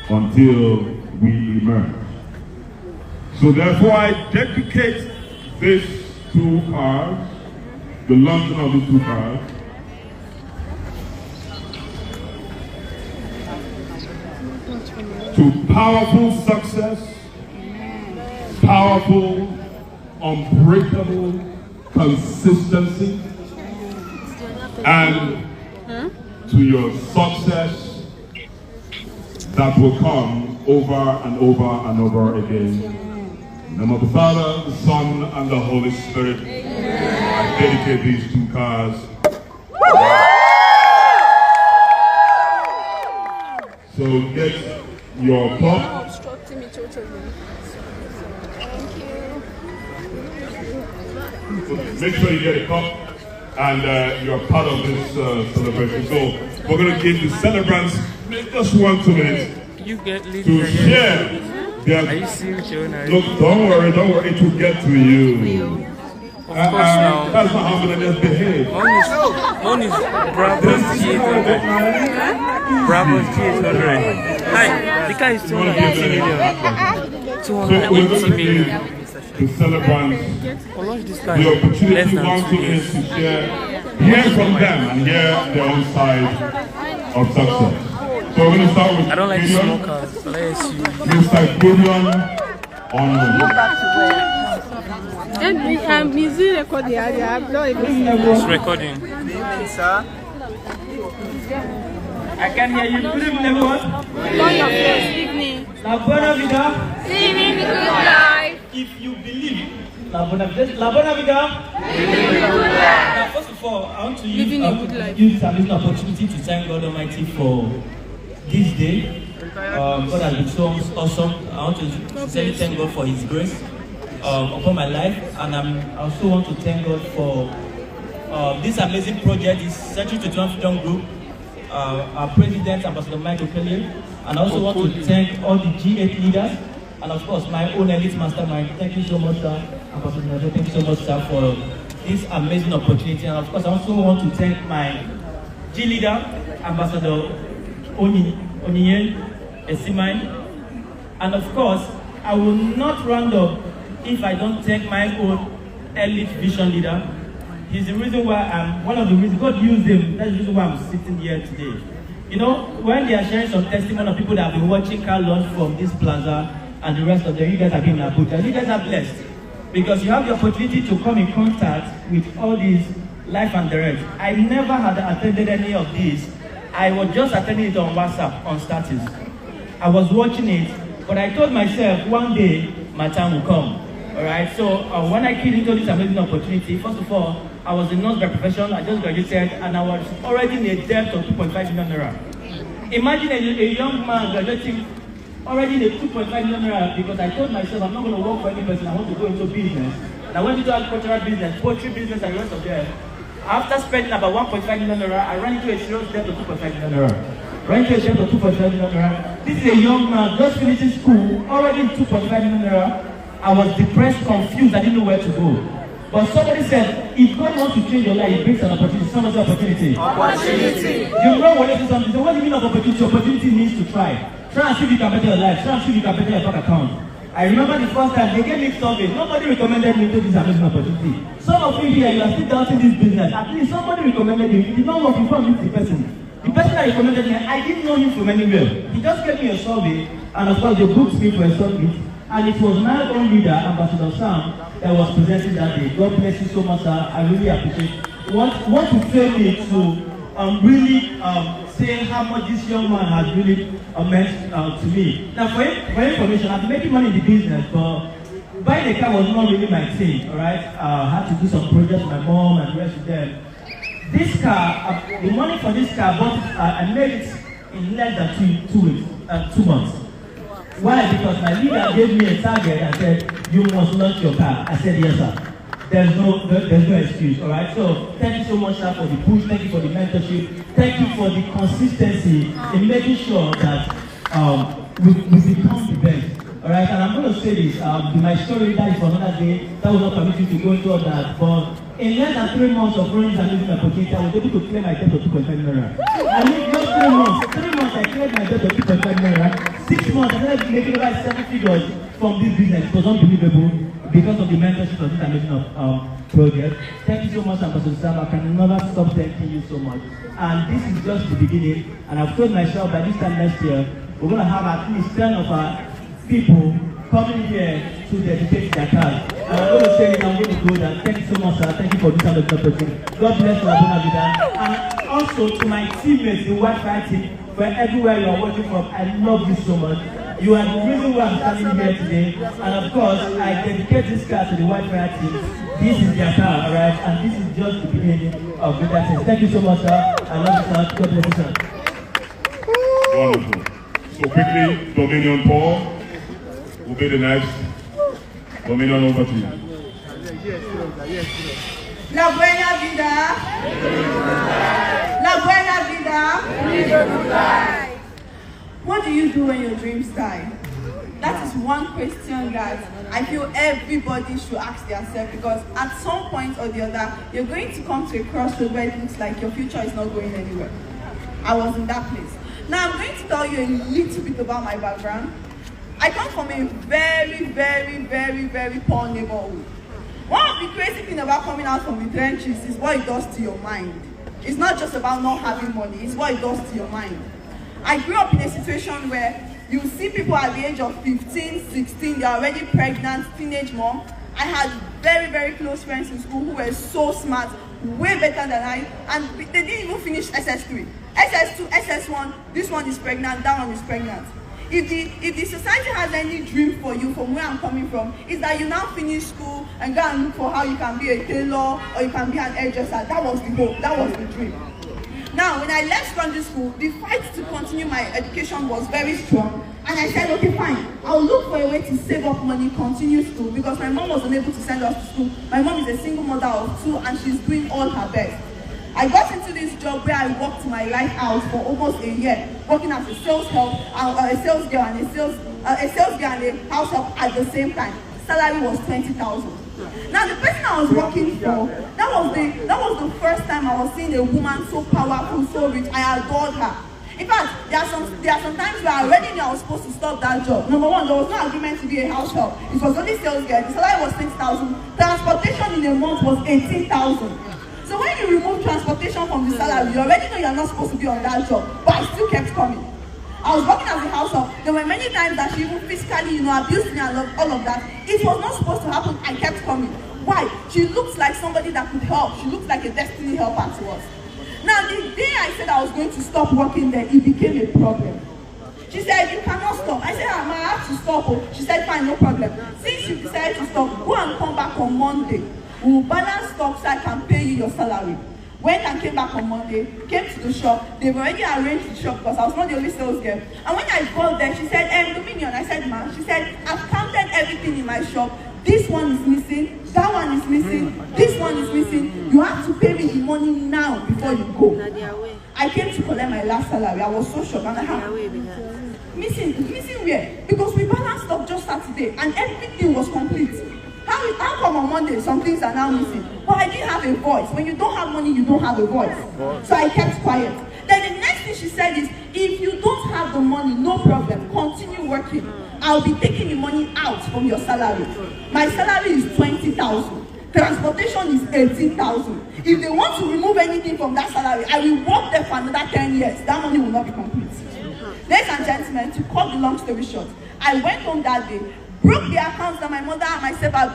until we emerge. So therefore I dedicate these 2 cars, the launching of these 2 cars, to powerful success, powerful, unbreakable consistency, and to your success that will come over and over and over again. In the name of the Father, the Son, and the Holy Spirit, I dedicate these 2 cars. So get your cup. Make sure you get a cup, and you're part of this celebration. So we're going to give the celebrants just 1-2 minutes to share. Are you serious? Look, don't worry, it will get to you. That's not how millennials behave. One is Bravo's G800. Bravo's G800. Hi, the guy is 280 million. 280 million. The celebrants, the opportunity once again to share, hear from them and hear their own side of success. So we're going to start with I don't like Gideon. smokers, but let's see. Mr. Gideon on Is it recording? It's recording. I can hear you. Good evening, everyone. Evening. La buena vida. Living good life. If you believe La Buena Vida. Now, first of all, I want to use this amazing opportunity to thank God Almighty for this day. God has been so awesome. I want to sincerely thank God for His grace upon my life, and I also want to thank God for this amazing project, this Century 21 Freedom Group, our President, Ambassador Michael Kelly, and I also want to thank all the G8 leaders, and of course my own elite mastermind. Thank you so much, sir. Ambassador, thank you so much, sir, for this amazing opportunity. And of course, I also want to thank my G leader, Ambassador Oniyen Esimai. And of course, I will not round up if I don't thank my own elite vision leader. He's the reason why one of the reasons God used him. That's the reason why I'm sitting here today. You know, when they are sharing some testimony of people that have been watching car launch from this plaza and the rest of them, you guys have been in Abuja. You guys are blessed because you have the opportunity to come in contact with all these live and direct. I never had attended any of these. I was just attending it on WhatsApp, on status. I was watching it, but I told myself one day my time will come. All right. So when I came into this amazing opportunity, first of all, I was a nurse by profession. I just graduated, and I was already in a debt of 2.5 million naira. Imagine a young man graduating already in a 2.5 million naira because I told myself I'm not going to work for any person. I want to go into business. And I went into agricultural business, poultry business, and the rest of them. After spending about 1.5 million naira, I ran into a serious debt of 2.5 million naira. This is a young man just finishing school, already in 2.5 million naira. I was depressed, confused, I didn't know where to go. But somebody said, if God wants to change your life, He brings an opportunity. Someone say opportunity. Opportunity. You know what it is something. So what do you mean of opportunity? Opportunity means to try. Try and see if you can better your life. Try and see if you can better your bank account. I remember the first time they gave me survey. Nobody recommended me to this amazing opportunity. Some of you here, you are still doubting this business. At least somebody recommended you. It did not work. You can't meet the person. The person that recommended me, I didn't know him from anywhere. He just gave me a survey, and of course they booked me for a summit. And it was my own leader, Ambassador Sam, that was presenting that day. God bless you so much, sir. I really appreciate it. Want to tell me to really say how much this young man has really meant to me. Now, for information, I've been making money in the business, but buying a car was not really my thing, all right? I had to do some projects with my mom and the rest of them. This car, the money for this car, I made it in less than 2 months. Why? Because my leader gave me a target and said, you must launch your car. I said, yes, sir. There's no excuse, all right? So thank you so much, sir, for the push. Thank you for the mentorship. Thank you for the consistency in making sure that we become the best, all right? And I'm going to say this. My story, that is for another day. That will not permit you to go into all that. But in less than 3 months of running and losing my opportunity, I was able to clear my debt of 2.5 million. I mean, just 3 months. 3 months, I cleared my debt of 2.5 million. 6 months, I started making about 7 figures from this business. It was unbelievable because of the mentorship of this amazing project. Thank you so much, Ambassador Sam. I can never stop thanking you so much. And this is just the beginning. And I've told myself by this time next year, we're going to have at least 10 of our people coming here to dedicate their cars. And I'm going to say it, I'm going to go that. Thank you so much, sir. Thank you for this amazing opportunity. God bless you, La Buena Vida. And also to my teammates, the Wi-Fi team, for everywhere you are working from, I love you so much. You are the reason why I'm standing here today. And of course, I dedicate this car to the Wi-Fi team. This is their car, alright? And this is just the beginning of VIDA things. Thank you so much, sir. I love you, sir. God bless you, sir. Wonderful. So quickly, Dominion Paul will be the next. Dominion, over to you. La Buena Vida. La Buena Vida. What do you do when your dreams die? That is one question that I feel everybody should ask themselves, because at some point or the other, you're going to come to a crossroad where it looks like your future is not going anywhere. I was in that place. Now I'm going to tell you a little bit about my background. I come from a very, very, very, very poor neighborhood. One of the crazy things about coming out from the trenches is what it does to your mind. It's not just about not having money, it's what it does to your mind. I grew up in a situation where you see people at the age of 15, 16, they're already pregnant, teenage mom. I had very, very close friends in school who were so smart, way better than I, and they didn't even finish SS3. SS2, SS1, this one is pregnant, that one is pregnant. if the society has any dream for you from where I'm coming from, is that you now finish school and go and look for how you can be a tailor or you can be an hairdresser. That was the hope, that was the dream. Now, when I left secondary school, the fight to continue my education was very strong. And I said, okay, fine, I'll look for a way to save up money, continue school, because my mom was unable to send us to school. My mom is a single mother of 2 and she's doing all her best. I got into this job where I worked my life out for almost a year, working as a sales help, a sales girl and a house help at the same time. Salary was 20,000. Now the person I was working for, that was the first time I was seeing a woman so powerful, so rich. I adored her. In fact, there are some times where I already knew I was supposed to stop that job. Number one, there was no agreement to be a house help. It was only sales girl. The salary was 6,000. Transportation in a month was 18,000. So when you remove transportation from the salary, you already know you're not supposed to be on that job. But I still kept coming. I was working as a house help. There were many times that she even physically, abused me and all of that. It was not supposed to happen. I kept coming. Why? She looks like somebody that could help. She looks like a destiny helper to us. Now, the day I said I was going to stop working there, it became a problem. She said, you cannot stop. I said, I have to stop. She said, fine, no problem. Since you decided to stop, go and come back on Monday. We will balance stock so I can pay you your salary. Went and came back on Monday, came to the shop. They've already arranged the shop because I was not the only sales girl. And when I got there, she said, Dominion. I said, ma'am. She said, I've counted everything in my shop. This one is missing, that one is missing, this one is missing. You have to pay me the money now before you go. I came to collect my last salary. I was so shocked. And I have missing where? Because we balanced up just Saturday and everything was complete. How come on Monday some things are now missing? But I didn't have a voice. When you don't have money, you don't have a voice. So I kept quiet. Then the next thing she said is, if you don't have the money, no problem, continue working. I'll be taking the money out from your salary. My salary is 20,000. Transportation is 18,000. If they want to remove anything from that salary, I will work there for another 10 years. That money will not be complete. Ladies and gentlemen, to cut the long story short, I went home that day, broke the accounts that my mother and myself have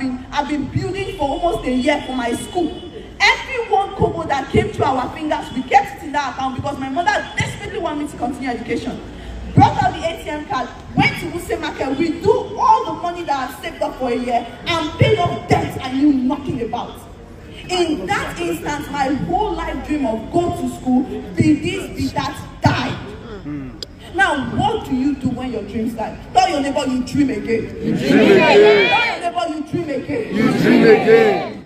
been building for almost a year for my school. Every one kobo that came to our fingers, we kept it in that account because my mother desperately wanted me to continue education. Brought out the ATM card, went to Wuse Market, withdrew all the money that I had saved up for a year and paid off debts I knew nothing about. In that instance, my whole life dream of go to school, be this, be that, died. Now, what do you do when your dreams die? Tell your neighbor you dream again. You dream again. Tell your neighbor you dream again. You dream again.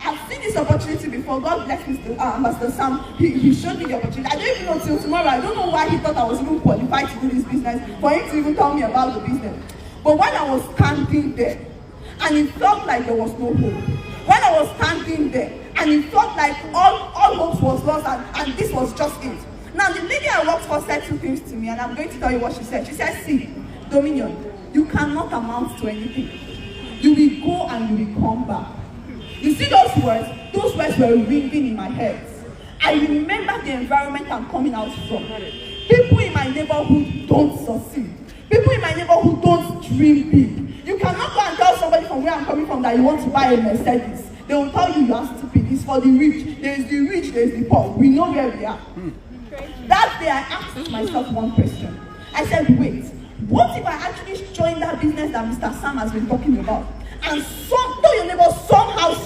I've seen this opportunity before. God bless Mr. Ambassador Sam. He showed me the opportunity. I don't even know till tomorrow. I don't know why he thought I was even qualified to do this business, for him to even tell me about the business. But when I was standing there, and it felt like there was no hope. When I was standing there, and it felt like all hope was lost, and this was just it. Now, the lady I worked for said 2 things to me, and I'm going to tell you what she said. She said, see, Dominion, you cannot amount to anything. You will go and you will come back. You see those words were ringing in my head. I remember the environment I'm coming out from. People in my neighborhood don't succeed. People in my neighborhood don't dream big. You cannot go and tell somebody from where I'm coming from that you want to buy a Mercedes. They will tell you are stupid. It's for the rich. There is the rich, there is the poor. We know where we are. That day I asked myself one question. I said, wait, what if I actually join that business that Mr. Sam has been talking about? And tell your neighbor, somehow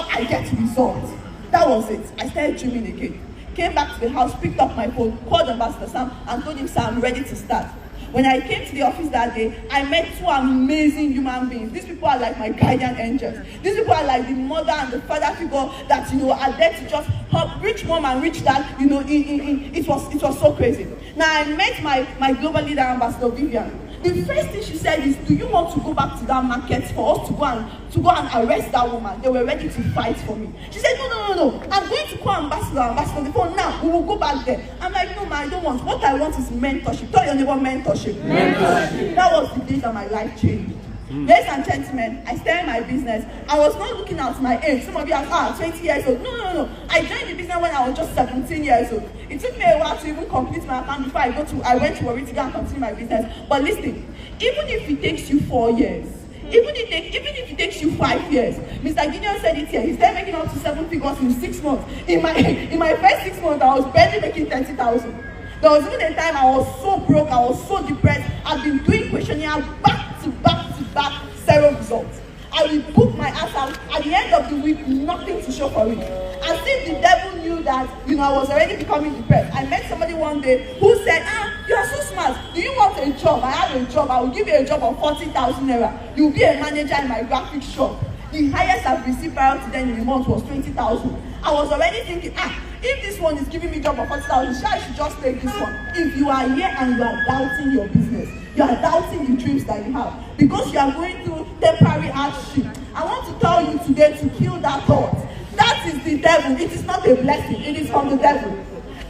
I get results. That was it. I started dreaming again. Came back to the house, picked up my phone, called Ambassador Sam, and told him, sir, I'm ready to start. When I came to the office that day, I met 2 amazing human beings. These people are like my guardian angels. These people are like the mother and the father figure that, are there to just help rich mom and rich dad. It was so crazy. Now, I met my global leader, Ambassador Vivian. The first thing she said is, do you want to go back to that market for us to go and arrest that woman? They were ready to fight for me. She said, no. I'm going to call Ambassador on the phone now. We will go back there. I'm like, no, ma, I don't want. What I want is mentorship. Tell your neighbor mentorship. That was the day that my life changed. Ladies and gentlemen, I started my business. I was not looking at my age. Some of you are 20 years old. No. I joined the business when I was just 17 years old. It took me a while to even complete my account before I went to Warri to go and continue my business. But listen, even if it takes you 4 years, even if it takes you 5 years, Mr. Gideon said it here, he started making up to 7 figures in 6 months. In my first 6 months, I was barely making 30,000. There There was even a time I was so broke, I was so depressed. I've been doing questionnaire back to back, 0 results. I will book my ass out. At the end of the week, nothing to show for it. And since the devil knew that, I was already becoming depressed, I met somebody one day who said, you are so smart. Do you want a job? I have a job. I will give you a job of 40,000 naira. You will be a manager in my graphic shop. The highest I've received prior to then in a month was 20,000. I was already thinking, if this one is giving me a job of 40,000, I should just take this one. If you are here and you are doubting your business, you are doubting the dreams that you have, because you are going through temporary hardship, I want to tell you today to kill that thought. That is the devil. It is not a blessing. It is from the devil.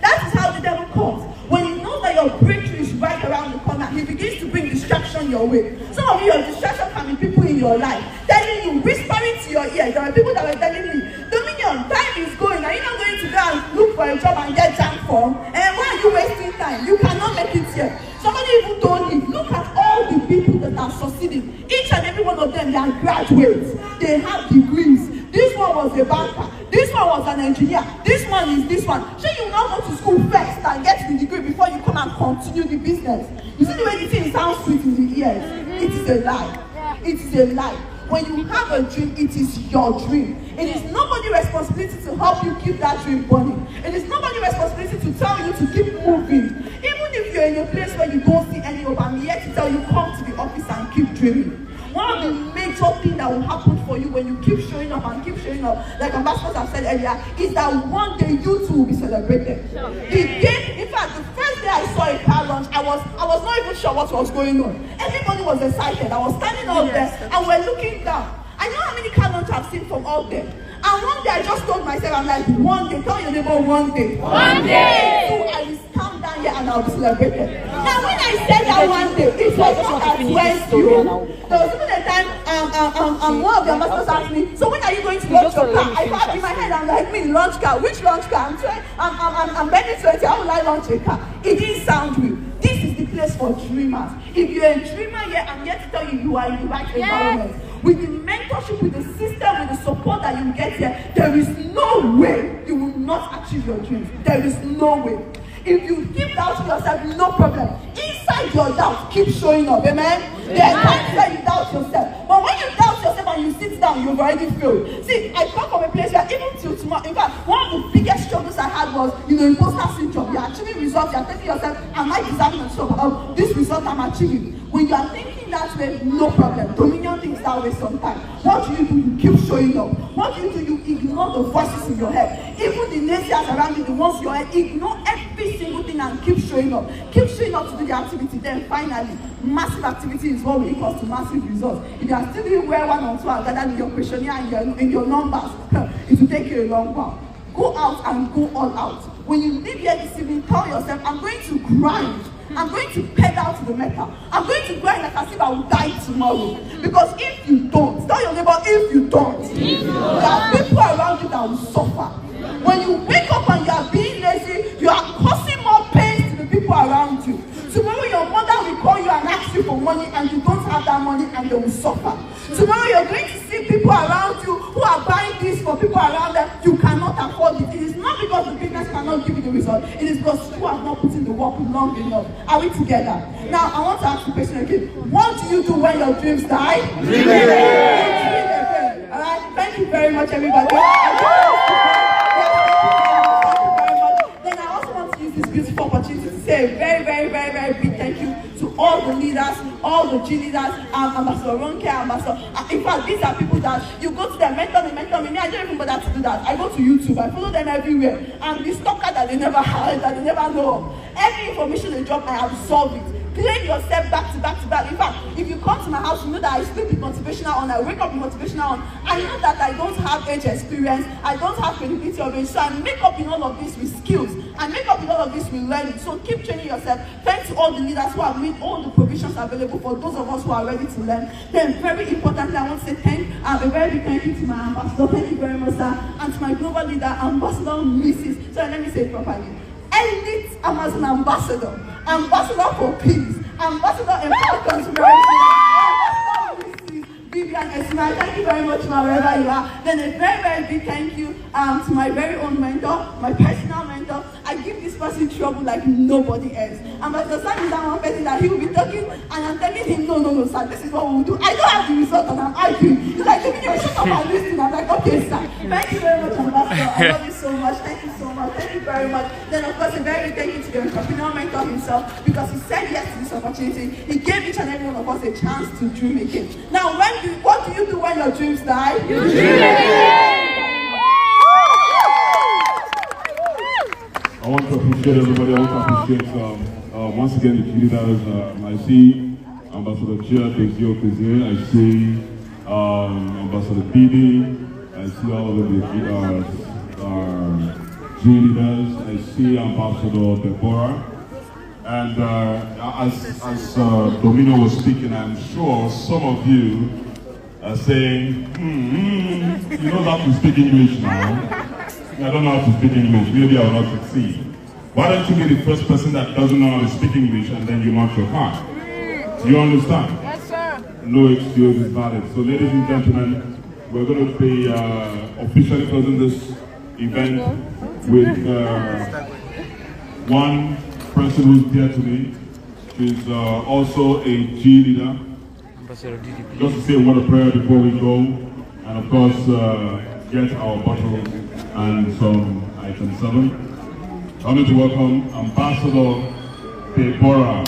That is how the devil comes. When you know that your breakthrough is right around the corner, he begins to bring distraction your way. Some of you, your distraction can be people in your life telling you, whispering to your ear. There are people that were telling me, Dominion, time is going. Are you not going to go and look for a job and get jam form? And why are you wasting time? You cannot make it here. Somebody even told me, look at all the people that are succeeding. Each and every one of them, they are graduates. They have degrees. This one was a banker. This one was an engineer. This one is this one. So you now go to school first and get the degree before you come and continue the business. You see the way the thing sounds sweet in the ears? It is a lie. It is a lie. When you have a dream, it is your dream. It is nobody's responsibility to help you keep that dream burning. It is nobody's responsibility to tell you to keep moving. Even if you're in a place where you don't see any hope, I'm here to tell you, come to the office and keep dreaming. One of the major things that will happen for you when you keep showing up and keep showing up, like ambassadors have said earlier, is that one day you too will be celebrated. The day, in fact, the first day I saw a car launch, I was not even sure what was going on. Everybody was excited. I was standing up there and we're looking down. I know how many car launches I've seen from out there. And one day I just told myself, I'm like, one day, tell your neighbor one day. One day! So I will stand down here and I'll be celebrated. Now when I said that one day, it was not as went through. There was even a time, one of the ambassadors asked me, so when are you going to launch your car? I thought in my head, I'm like, launch car? Which launch car? I'm barely 20, how will I launch a car? It didn't sound real. This is the place for dreamers. If you're a dreamer here, I'm here to tell you, you are in the right environment. With the mentorship, with the system, with the support that you get here, there is no way you will not achieve your dreams. There is no way. If you keep doubting yourself, no problem. Inside your doubt, keep showing up. Amen? There are times where you doubt yourself. But when you doubt yourself and you sit down, you've already failed. See, I come from a place where even till tomorrow, in fact, one of the biggest struggles I had was, imposter syndrome. You're achieving results, you're taking yourself, am I deserving of this result I'm achieving? When you are thinking that way, no problem. Dominion thinks that way sometimes. What do? You keep showing up. What do? You ignore the voices in your head. Even the naysayers around you, the ones in your head, ignore every single thing and keep showing up. Keep showing up to do the activity. Then finally, massive activity is what equals to massive results. If you are still doing well one or two and gathered in your questionnaire and in your numbers, it will take you a long while. Go out and go all out. When you leave here this evening, tell yourself, I'm going to grind. I'm going to pedal to the metal. I'm going to grind like as if I will die tomorrow. Because if you don't, tell your neighbor, if you don't, there are people around you that will suffer. When you wake up and you are being lazy, you are causing more pain to the people around you. Tomorrow your mother will call you and ask you for money and you don't have that money and they will suffer. Tomorrow you're going to see people around you who are buying this for people around them. You cannot afford it. It is not because the business cannot give you the result. It is because you have not put in the work long enough. Are we together? Now I want to ask the question again. What do you do when your dreams die? Dream again. Alright, thank you very much everybody. Then I also want to use this beautiful opportunity to say a very, very, very, very big thank you to all the leaders, all the G leaders, Ambassador Ronke, Ambassador. In fact, these are people that you go to them, mentor me. Me, I don't even bother to do that. I go to YouTube, I follow them everywhere. I'm the stalker that they never had, that they never know. Every information they drop, I absorb it. Play yourself back to back to back. In fact, if you come to my house, you know that I sleep with motivational on, I wake up with motivational on. I know that I don't have age experience, I don't have credibility of age, so I make up in all of this with skills. I make up in all of this with learning. So keep training yourself. Thanks to all the leaders who have made all the provisions available for those of us who are ready to learn. Then very importantly, I want to say a very big thank you to my ambassador. Thank you very much, sir. And to my global leader, Ambassador Mrs. So let me say it properly. Elite Amazon Ambassador. Ambassador for peace, Ambassador Empowered Transparency, Ambassador Vivian Esma. Thank you very much, ma, wherever you are. Then a very, very big thank you to my very own mentor, my personal mentor. I give this person trouble like nobody else. And Pastor Sam is that one person that he will be talking, and I'm telling him, no, sir, this is what we will do. I don't have the result, and I'm arguing. He's like, give me the result of my listening. I'm like, okay, sir. Thank you very much, Ambassador. I love you so much. Thank you so much. Thank you very much. Then, of course, a very big thank you to the entrepreneur mentor himself, because he said yes to this opportunity. He gave each and every one of us a chance to dream again. Now, what do you do when your dreams die? You dream again. I want to appreciate everybody. I want to appreciate once again the leaders. I see Ambassador Chia Tezio here. I see Ambassador Bibi. I see all of the G leaders. I see Ambassador Deborah. And as Domino was speaking, I'm sure some of you are saying, you don't have to speak English now. I don't know how to speak English. Maybe I will not succeed. Why don't you be the first person that doesn't know how to speak English and then you launch your car? Do you understand? Yes, sir. No excuse is valid. So, ladies and gentlemen, we're going to be officially closing this event with one person who's dear to me. She's also a G leader. Just to say a word of prayer before we go, and of course get our bottle and some item 7. I want to welcome Ambassador Deborah